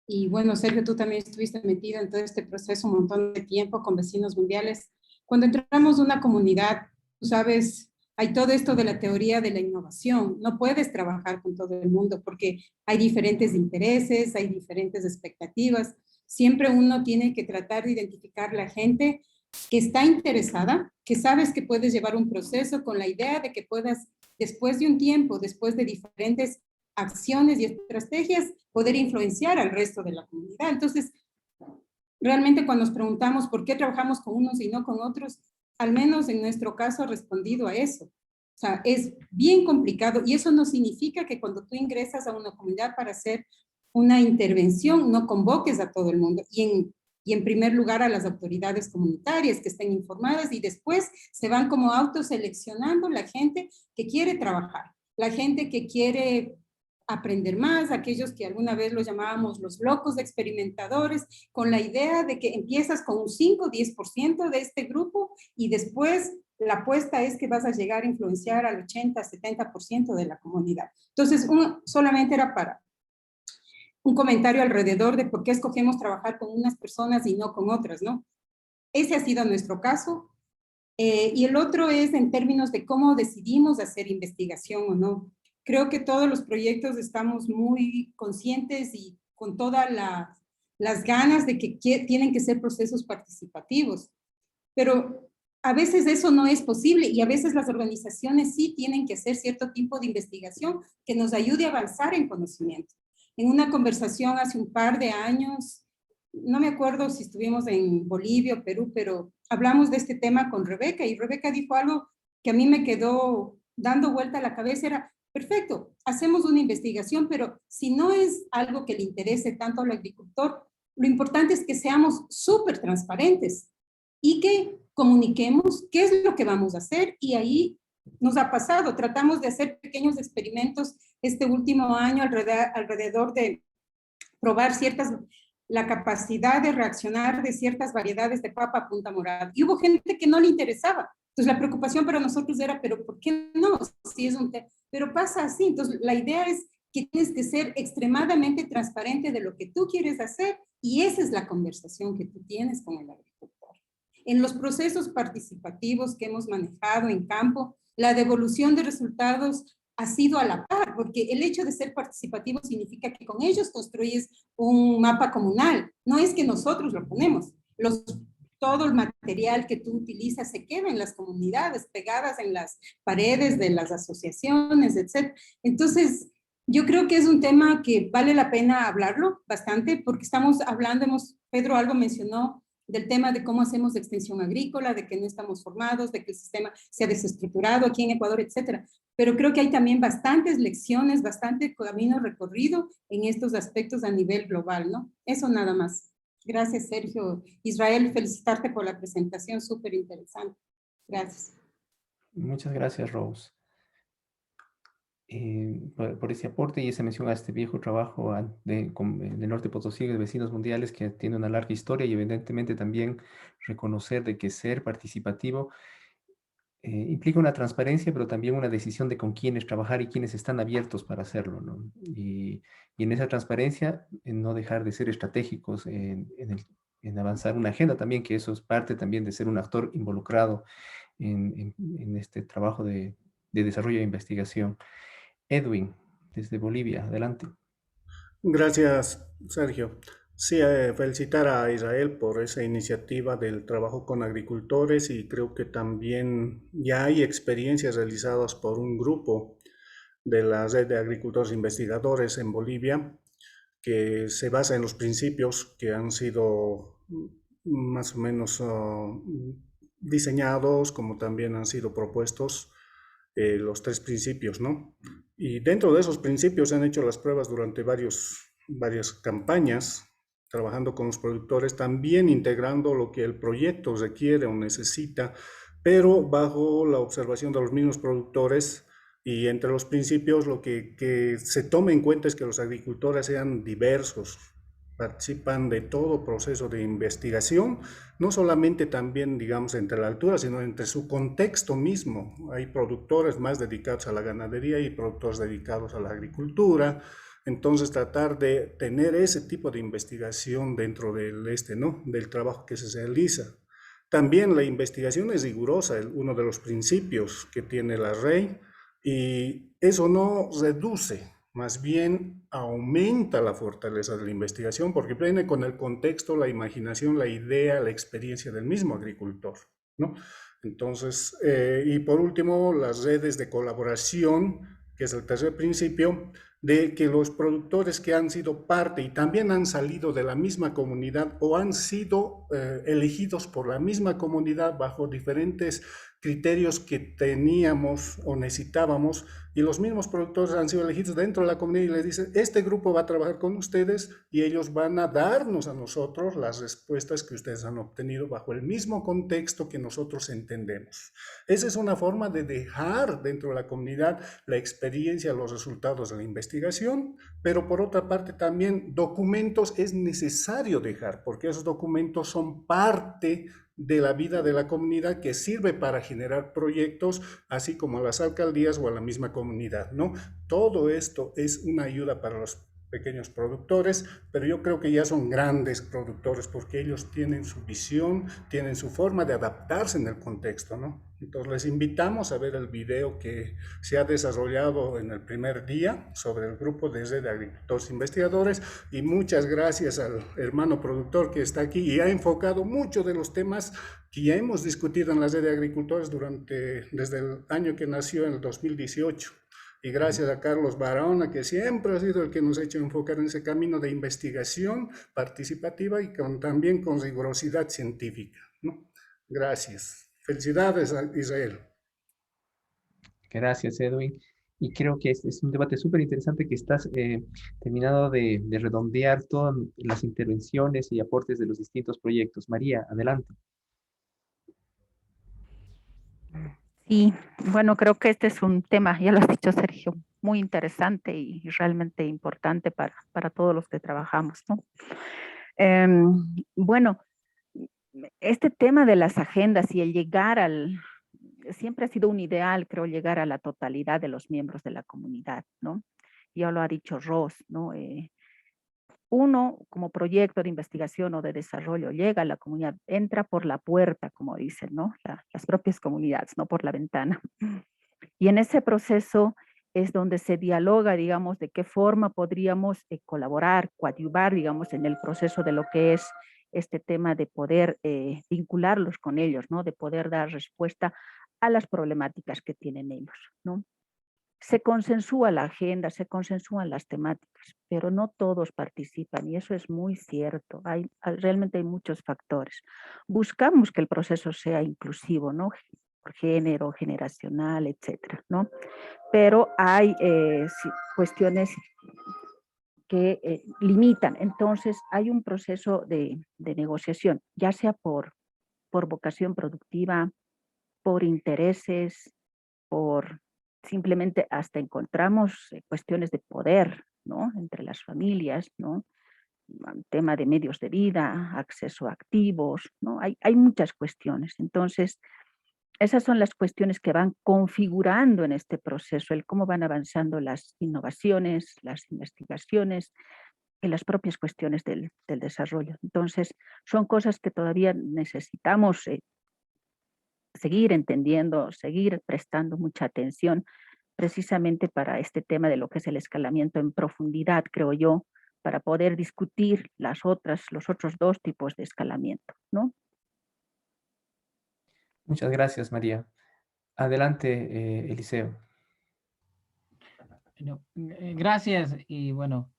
Speaker 10: Y bueno, Sergio, tú también estuviste metido en todo este proceso un montón de tiempo con Vecinos Mundiales. Cuando entramos en una comunidad, tú sabes, hay todo esto de la teoría de la innovación. No puedes trabajar con todo el mundo porque hay diferentes intereses, hay diferentes expectativas. Siempre uno tiene que tratar de identificar la gente que está interesada, que sabes que puedes llevar un proceso con la idea de que puedas, después de un tiempo, después de diferentes acciones y estrategias, poder influenciar al resto de la comunidad. Entonces, realmente cuando nos preguntamos por qué trabajamos con unos y no con otros, al menos en nuestro caso ha respondido a eso. O sea, es bien complicado y eso no significa que cuando tú ingresas a una comunidad para hacer una intervención, no convoques a todo el mundo y en primer lugar a las autoridades comunitarias que estén informadas y después se van como autoseleccionando la gente que quiere trabajar, la gente que quiere aprender más, aquellos que alguna vez los llamábamos los locos experimentadores, con la idea de que empiezas con un 5 o 10% de este grupo y después la apuesta es que vas a llegar a influenciar al 80-70% de la comunidad. Entonces, solamente era para un comentario alrededor de por qué escogemos trabajar con unas personas y no con otras, ¿no? Ese ha sido nuestro caso. Y el otro es en términos de cómo decidimos hacer investigación o no. Creo que todos los proyectos estamos muy conscientes y con todas las ganas de que tienen que ser procesos participativos, pero a veces eso no es posible y a veces las organizaciones sí tienen que hacer cierto tipo de investigación que nos ayude a avanzar en conocimiento. En una conversación hace un par de años, no me acuerdo si estuvimos en Bolivia o Perú, pero hablamos de este tema con Rebeca y Rebeca dijo algo que a mí me quedó dando vuelta a la cabeza, era, perfecto, hacemos una investigación, pero si no es algo que le interese tanto al agricultor, lo importante es que seamos súper transparentes y que comuniquemos qué es lo que vamos a hacer y ahí nos ha pasado. Tratamos de hacer pequeños experimentos este último año alrededor de probar la capacidad de reaccionar de ciertas variedades de papa a punta morada. Y hubo gente que no le interesaba. Entonces la preocupación para nosotros era, pero ¿por qué no? Si es un tema. Pero pasa así. Entonces la idea es que tienes que ser extremadamente transparente de lo que tú quieres hacer y esa es la conversación que tú tienes con el agricultor. En los procesos participativos que hemos manejado en campo, la devolución de resultados ha sido a la par, porque el hecho de ser participativo significa que con ellos construyes un mapa comunal. No es que nosotros lo ponemos. Todo el material que tú utilizas se queda en las comunidades, pegadas en las paredes de las asociaciones, etc. Entonces, yo creo que es un tema que vale la pena hablarlo bastante, porque estamos hablando, Pedro algo mencionó, del tema de cómo hacemos extensión agrícola, de que no estamos formados, de que el sistema se ha desestructurado aquí en Ecuador, etcétera. Pero creo que hay también bastantes lecciones, bastante camino recorrido en estos aspectos a nivel global, ¿no? Eso nada más. Gracias, Sergio. Israel, felicitarte por la presentación, súper interesante. Gracias.
Speaker 1: Muchas gracias, Rose. Por ese aporte y esa mención a este viejo trabajo de Norte Potosí, de Vecinos Mundiales, que tiene una larga historia y evidentemente también reconocer de que ser participativo implica una transparencia, pero también una decisión de con quiénes trabajar y quiénes están abiertos para hacerlo, ¿no? Y en esa transparencia, en no dejar de ser estratégicos en avanzar una agenda también, que eso es parte también de ser un actor involucrado en este trabajo de desarrollo e investigación. Edwin, desde Bolivia, adelante.
Speaker 11: Gracias, Sergio. Sí, felicitar a Israel por esa iniciativa del trabajo con agricultores y creo que también ya hay experiencias realizadas por un grupo de la Red de Agricultores Investigadores en Bolivia que se basa en los principios que han sido más o menos diseñados, como también han sido propuestos los 3 principios, ¿no? Y dentro de esos principios se han hecho las pruebas durante varias campañas, trabajando con los productores, también integrando lo que el proyecto requiere o necesita, pero bajo la observación de los mismos productores. Y entre los principios lo que se toma en cuenta es que los agricultores sean diversos, participan de todo proceso de investigación, no solamente también, digamos, entre la altura, sino entre su contexto mismo. Hay productores más dedicados a la ganadería y productores dedicados a la agricultura. Entonces, tratar de tener ese tipo de investigación dentro del trabajo que se realiza. También la investigación es rigurosa, uno de los principios que tiene la REI, y eso no reduce, más bien aumenta la fortaleza de la investigación porque viene con el contexto, la imaginación, la idea, la experiencia del mismo agricultor, ¿no? Entonces, y por último, las redes de colaboración, que es el tercer principio, de que los productores que han sido parte y también han salido de la misma comunidad o han sido elegidos por la misma comunidad bajo diferentes criterios que teníamos o necesitábamos, y los mismos productores han sido elegidos dentro de la comunidad y les dicen, este grupo va a trabajar con ustedes y ellos van a darnos a nosotros las respuestas que ustedes han obtenido bajo el mismo contexto que nosotros entendemos. Esa es una forma de dejar dentro de la comunidad la experiencia, los resultados de la investigación, pero por otra parte también documentos es necesario dejar, porque esos documentos son parte de la vida de la comunidad que sirve para generar proyectos, así como a las alcaldías o a la misma comunidad, ¿no? Todo esto es una ayuda para los pequeños productores, pero yo creo que ya son grandes productores porque ellos tienen su visión, tienen su forma de adaptarse en el contexto, ¿no? Entonces les invitamos a ver el video que se ha desarrollado en el primer día sobre el grupo de Red de Agricultores Investigadores, y muchas gracias al hermano productor que está aquí y ha enfocado muchos de los temas que ya hemos discutido en la Red de Agricultores desde el año que nació, en el 2018. Y gracias a Carlos Barahona, que siempre ha sido el que nos ha hecho enfocar en ese camino de investigación participativa y también con rigurosidad científica, ¿no? Gracias. Felicidades a Israel.
Speaker 1: Gracias, Edwin. Y creo que este es un debate súper interesante que estás terminando de redondear todas las intervenciones y aportes de los distintos proyectos. María, adelante.
Speaker 12: Sí, bueno, creo que este es un tema, ya lo has dicho, Sergio, muy interesante y realmente importante para todos los que trabajamos, ¿no? Bueno, este tema de las agendas y el llegar siempre ha sido un ideal, creo, llegar a la totalidad de los miembros de la comunidad, ¿no? Ya lo ha dicho Ross, ¿no? Uno, como proyecto de investigación o de desarrollo, llega a la comunidad, entra por la puerta, como dicen, ¿no? Las propias comunidades, no por la ventana. Y en ese proceso es donde se dialoga, digamos, de qué forma podríamos colaborar, coadyuvar, digamos, en el proceso de lo que es este tema de poder vincularlos con ellos, ¿no? De poder dar respuesta a las problemáticas que tienen ellos, ¿no? Se consensúa la agenda, se consensúan las temáticas, pero no todos participan y eso es muy cierto. Realmente hay muchos factores. Buscamos que el proceso sea inclusivo, ¿no? Por género, generacional, etcétera, ¿no? Pero hay cuestiones que limitan. Entonces hay un proceso de negociación, ya sea por vocación productiva, por intereses, por simplemente hasta encontramos cuestiones de poder, ¿no? Entre las familias, ¿no? Tema de medios de vida, acceso a activos, ¿no? Hay muchas cuestiones. Entonces, esas son las cuestiones que van configurando en este proceso, el cómo van avanzando las innovaciones, las investigaciones y las propias cuestiones del desarrollo. Entonces, son cosas que todavía necesitamos seguir entendiendo, seguir prestando mucha atención precisamente para este tema de lo que es el escalamiento en profundidad, creo yo, para poder discutir los otros dos tipos de escalamiento, ¿no?
Speaker 1: Muchas gracias, María. Adelante, Eliseo.
Speaker 13: Bueno, gracias y bueno,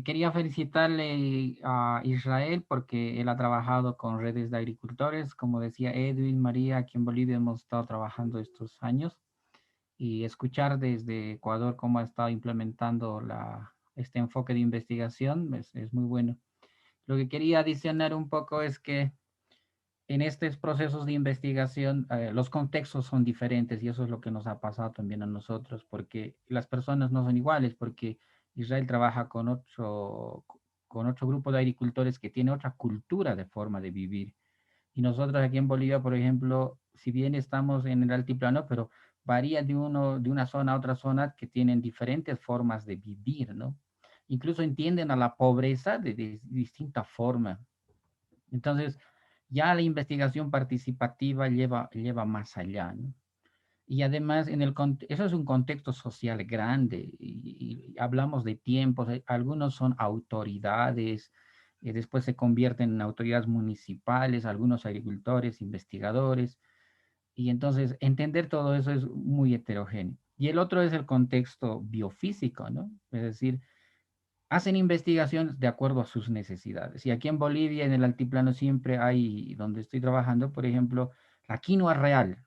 Speaker 13: quería felicitarle a Israel porque él ha trabajado con redes de agricultores, como decía Edwin, María, aquí en Bolivia hemos estado trabajando estos años y escuchar desde Ecuador cómo ha estado implementando este enfoque de investigación es muy bueno. Lo que quería adicionar un poco es que en estos procesos de investigación los contextos son diferentes y eso es lo que nos ha pasado también a nosotros porque las personas no son iguales porque Israel trabaja con otro grupo de agricultores que tiene otra cultura de forma de vivir. Y nosotros aquí en Bolivia, por ejemplo, si bien estamos en el altiplano, pero varía de una zona a otra zona que tienen diferentes formas de vivir, ¿no? Incluso entienden a la pobreza de distinta forma. Entonces, ya la investigación participativa lleva más allá, ¿no? Y además, eso es un contexto social grande y hablamos de tiempos, algunos son autoridades, después se convierten en autoridades municipales, algunos agricultores, investigadores, y entonces entender todo eso es muy heterogéneo. Y el otro es el contexto biofísico, ¿no? Es decir, hacen investigaciones de acuerdo a sus necesidades. Y aquí en Bolivia, en el altiplano, siempre hay, donde estoy trabajando, por ejemplo, la quinoa real.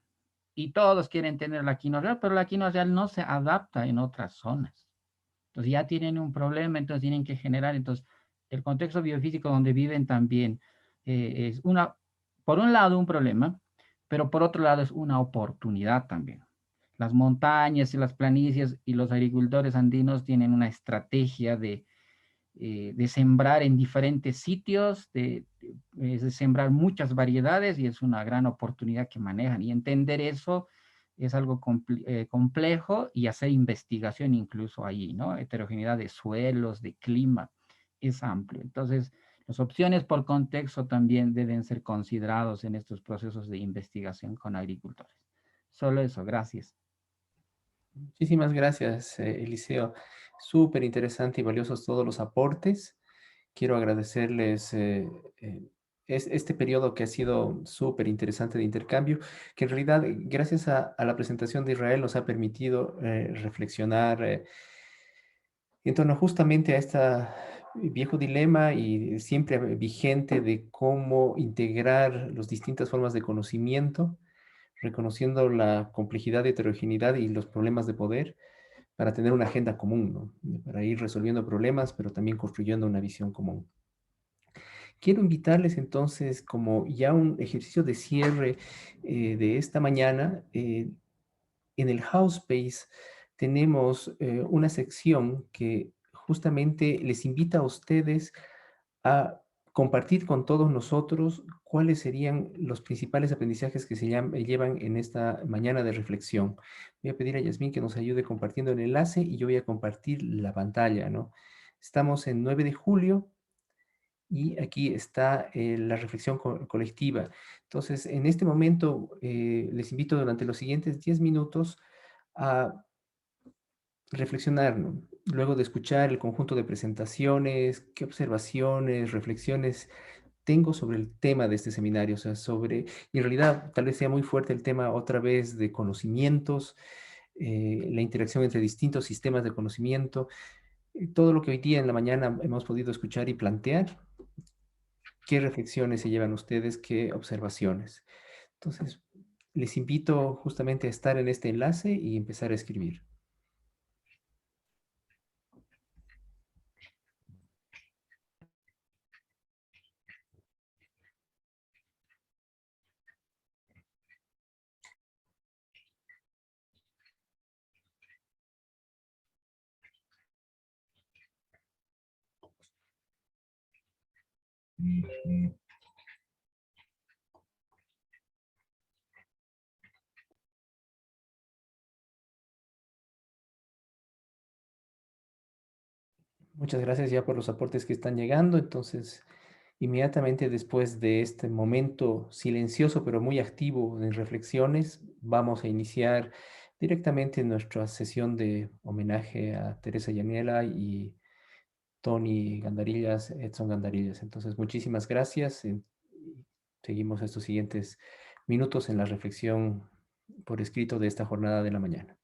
Speaker 13: Y todos quieren tener la quinoa real, pero la quinoa real no se adapta en otras zonas. Entonces ya tienen un problema, entonces tienen que generar, entonces el contexto biofísico donde viven también es por un lado un problema, pero por otro lado es una oportunidad también. Las montañas y las planicies y los agricultores andinos tienen una estrategia de sembrar en diferentes sitios, de sembrar muchas variedades y es una gran oportunidad que manejan. Y entender eso es algo complejo, y hacer investigación incluso allí, ¿no? Heterogeneidad de suelos, de clima, es amplio. Entonces, las opciones por contexto también deben ser considerados en estos procesos de investigación con agricultores. Solo eso, gracias.
Speaker 1: Muchísimas gracias, Eliseo. Súper interesante y valiosos todos los aportes. Quiero agradecerles este periodo que ha sido súper interesante de intercambio, que en realidad, gracias a la presentación de Israel, nos ha permitido reflexionar en torno justamente a este viejo dilema y siempre vigente de cómo integrar las distintas formas de conocimiento, reconociendo la complejidad y heterogeneidad y los problemas de poder para tener una agenda común, ¿no? Para ir resolviendo problemas, pero también construyendo una visión común. Quiero invitarles entonces, como ya un ejercicio de cierre de esta mañana, en el House Space tenemos una sección que justamente les invita a ustedes a compartir con todos nosotros cuáles serían los principales aprendizajes que se llevan en esta mañana de reflexión. Voy a pedir a Yasmín que nos ayude compartiendo el enlace y yo voy a compartir la pantalla, ¿no? Estamos en 9 de julio y aquí está la reflexión colectiva. Entonces, en este momento les invito durante los siguientes 10 minutos a reflexionar, ¿no? Luego de escuchar el conjunto de presentaciones, qué observaciones, reflexiones tengo sobre el tema de este seminario, o sea, y en realidad tal vez sea muy fuerte el tema otra vez de conocimientos, la interacción entre distintos sistemas de conocimiento, todo lo que hoy día en la mañana hemos podido escuchar y plantear, qué reflexiones se llevan ustedes, qué observaciones. Entonces, les invito justamente a estar en este enlace y empezar a escribir. Muchas gracias ya por los aportes que están llegando. Entonces, inmediatamente después de este momento silencioso pero muy activo en reflexiones, vamos a iniciar directamente nuestra sesión de homenaje a Teresa Yaniela y Tony Gandarillas, Edson Gandarillas. Entonces, muchísimas gracias. Seguimos estos siguientes minutos en la reflexión por escrito de esta jornada de la mañana.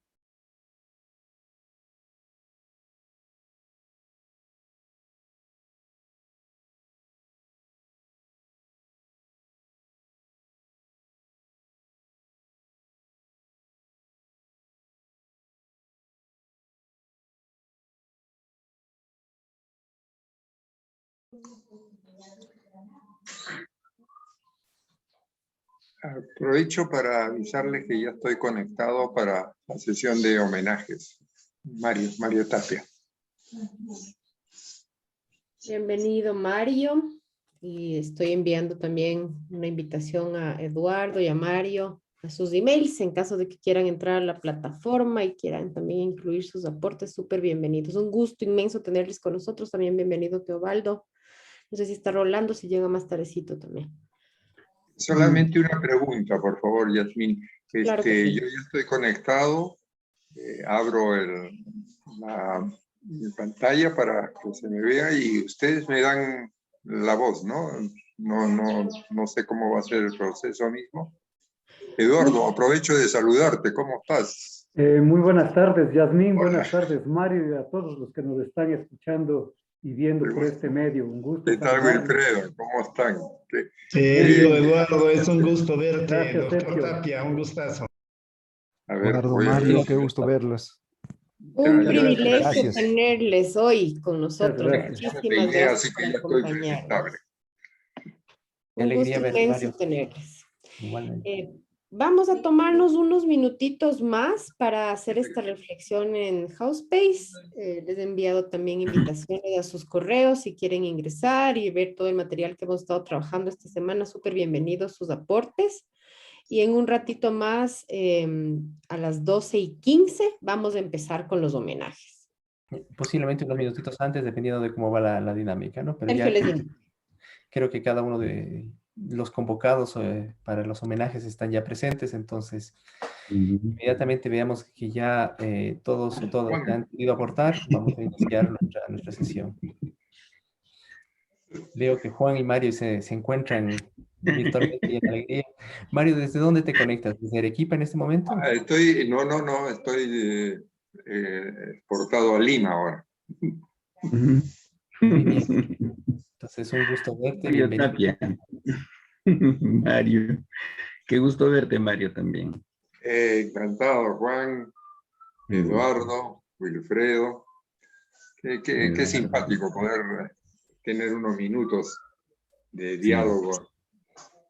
Speaker 14: Aprovecho para avisarles que ya estoy conectado para la sesión de homenajes. Mario Tapia.
Speaker 15: Bienvenido, Mario. Y estoy enviando también una invitación a Eduardo y a Mario a sus emails en caso de que quieran entrar a la plataforma y quieran también incluir sus aportes. Súper bienvenidos. Un gusto inmenso tenerles con nosotros. También bienvenido, Teobaldo. No sé si está rolando, si llega más tardecito también.
Speaker 14: Solamente una pregunta, por favor, Yasmín.
Speaker 15: Claro que sí.
Speaker 14: Yo ya estoy conectado. Abro mi pantalla para que se me vea y ustedes me dan la voz, ¿no? No sé cómo va a ser el proceso mismo. Eduardo, aprovecho de saludarte. ¿Cómo estás?
Speaker 2: Muy buenas tardes, Yasmín. Hola. Buenas tardes, Mario, y a todos los que nos están escuchando y viendo por este medio. Un gusto.
Speaker 14: ¿Qué tal, Wilfredo? ¿Cómo están?
Speaker 16: Sergio, Eduardo, es un gusto verte.
Speaker 2: Gracias,
Speaker 16: doctor
Speaker 2: Sergio.
Speaker 16: Tapia, un gustazo.
Speaker 14: A ver,
Speaker 17: Eduardo, Mario, qué gusto verlos.
Speaker 15: Un privilegio tenerles hoy con nosotros.
Speaker 14: Muchísimas
Speaker 15: gracias
Speaker 14: así que ya
Speaker 15: por
Speaker 14: estoy presentable.
Speaker 15: Un gusto inmenso tenerles.
Speaker 1: Igualmente.
Speaker 15: Vamos a tomarnos unos minutitos más para hacer esta reflexión en House Space. Les he enviado también invitaciones a sus correos si quieren ingresar y ver todo el material que hemos estado trabajando esta semana. Súper bienvenidos sus aportes. Y en un ratito más, a las 12:15, vamos a empezar con los homenajes.
Speaker 1: Posiblemente unos minutitos antes, dependiendo de cómo va la dinámica, ¿no? Pero
Speaker 15: Sergio
Speaker 1: ya
Speaker 15: les indica.
Speaker 1: creo que cada uno de los convocados para los homenajes están ya presentes, entonces inmediatamente veamos que ya todos o todas han querido aportar, vamos a iniciar nuestra sesión. Veo que Juan y Mario se encuentran virtualmente y en alegría. Mario, ¿desde dónde te conectas? ¿Desde Arequipa en este momento?
Speaker 14: Estoy exportado a Lima ahora.
Speaker 1: Muy bien. Entonces, un gusto verte.
Speaker 18: Mario
Speaker 1: Bienvenido.
Speaker 18: Tapia. Mario, qué gusto verte, Mario, también.
Speaker 14: Encantado, Juan, Eduardo, Wilfredo. Qué simpático poder tener unos minutos de diálogo.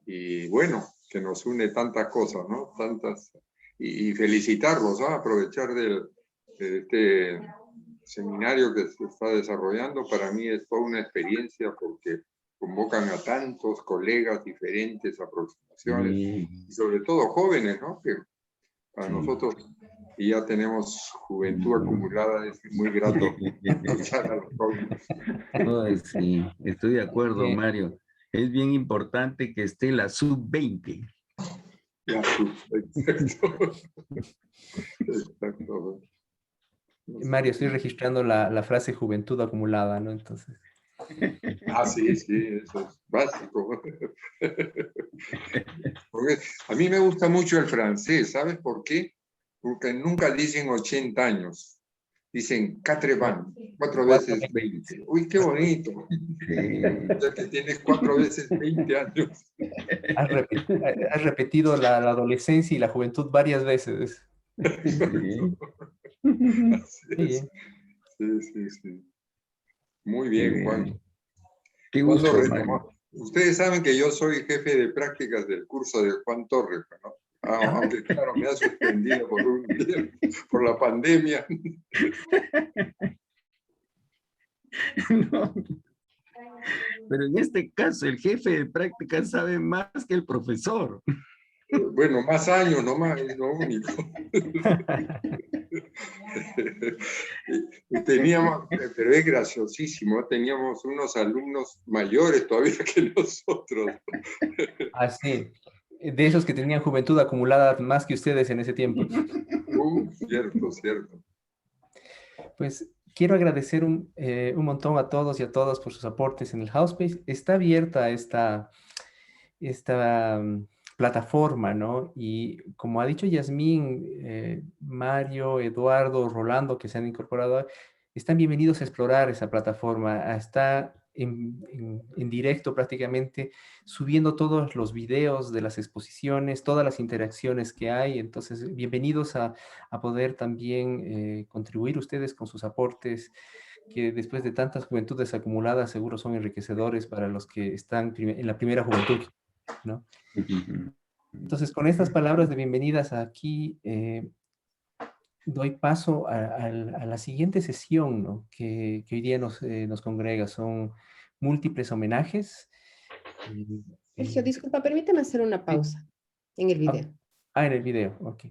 Speaker 14: Y bueno, que nos une tantas cosas, ¿no? Y felicitarlos, ¿no? Aprovechar de este seminario que se está desarrollando. Para mí es toda una experiencia porque convocan a tantos colegas, diferentes aproximaciones, y sobre todo jóvenes, ¿no? Que para nosotros, y ya tenemos juventud acumulada, es muy grato escuchar a los jóvenes.
Speaker 18: Oh, sí, estoy de acuerdo, Mario. Es bien importante que esté la sub-20.
Speaker 14: La sub-20. Exacto.
Speaker 1: Mario, estoy registrando la frase juventud acumulada, ¿no? Entonces.
Speaker 14: Sí, eso es básico. Porque a mí me gusta mucho el francés, ¿sabes por qué? Porque nunca dicen 80 años, dicen 4 veces 20. Uy, qué bonito. Ya que tienes 4 veces 20 años.
Speaker 1: Has repetido la adolescencia y la juventud varias veces.
Speaker 14: Sí. Muy bien, Juan.
Speaker 18: Qué gusto, Mario.
Speaker 14: Ustedes saben que yo soy jefe de prácticas del curso de Juan Torres, ¿no? Aunque claro, me ha suspendido por la pandemia.
Speaker 18: No. Pero en este caso, el jefe de prácticas sabe más que el profesor.
Speaker 14: Bueno, más años, no más, es lo único. Teníamos, pero es graciosísimo, teníamos unos alumnos mayores todavía que nosotros.
Speaker 1: Sí, de esos que tenían juventud acumulada más que ustedes en ese tiempo.
Speaker 14: Cierto.
Speaker 1: Pues quiero agradecer un montón a todos y a todas por sus aportes en el Housespace. Está abierta esta plataforma, ¿no? Y como ha dicho Yasmín, Mario, Eduardo, Rolando, que se han incorporado, están bienvenidos a explorar esa plataforma. Está en directo prácticamente, subiendo todos los videos de las exposiciones, todas las interacciones que hay. Entonces, bienvenidos a poder también contribuir ustedes con sus aportes, que después de tantas juventudes acumuladas seguro son enriquecedores para los que están en la primera juventud, ¿no? Entonces, con estas palabras de bienvenidas aquí, doy paso a la siguiente sesión, ¿no? que hoy día nos congrega. Son múltiples homenajes.
Speaker 15: Sergio, disculpa, permíteme hacer una pausa en el video.
Speaker 1: En el video, ok.